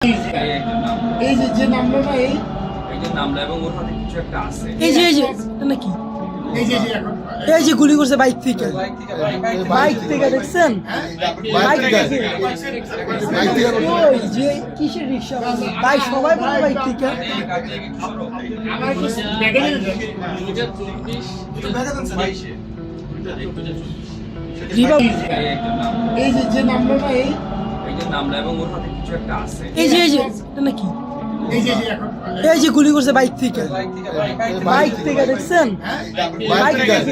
এই যে নামলো না এই যে নামলা এবং ওর হাতে কিছু একটা আছে। এই যে নাকি এই যে এখন এই যে গুলি করছে বাইক থেকে দেখছেন বাইক থেকে ওই যে কিসের রিক্সা ভাই সবাই বলে বাইক থেকে আমার একটু ব্যাগে নিয়ে যান। রিভাব এই যে নামলো না এই যে নামলা এবং ওর হাতে কিছু একটা আছে। এই যে নাকি এই যে এখন এই যে গুলি করছে বাইক থেকে দেখছেন বাইক থেকে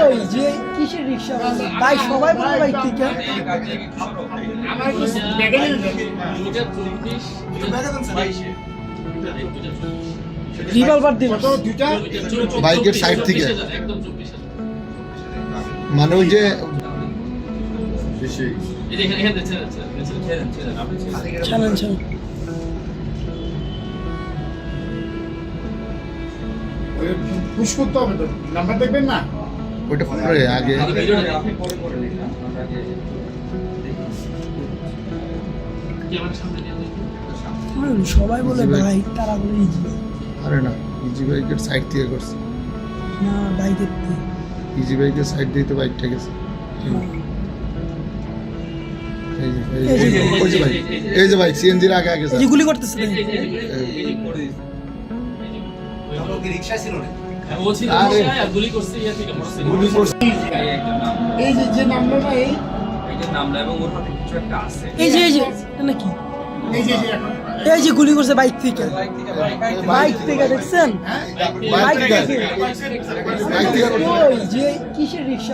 ওই যে কিসের রিক্সা ভাই সবাই বলে বাইক থেকে আমার একটু ব্যাগে নিয়ে যান। রিভলভার দিল কত দুইটা বাইকের সাইড থেকে মানে ওই যে ছাড়েন পুশ করতে হবে তো নাম্বার দেখবেন না ওইটা পরে আগে আপনি পরে করে দিন না, আমরা আগে সবাই বলে বাইক তারা বলে ইজি আরে না ইজি বাইকের সাইড থেকে করছে না বাইকের ইজি বাইকের সাইড দিয়ে তো বাইকটা গেছে এই যে বাইক সিএনজির আগে আগে যে গুলি করতেছে এই যে নামলো না এই যে নামলা এবং ওর হাতে কিছু একটা আছে। এই যে নাকি এই যে এখন এই যে গুলি করছে বাইক থেকে দেখছেন বাইক থেকে ওই যে কিসের রিক্সা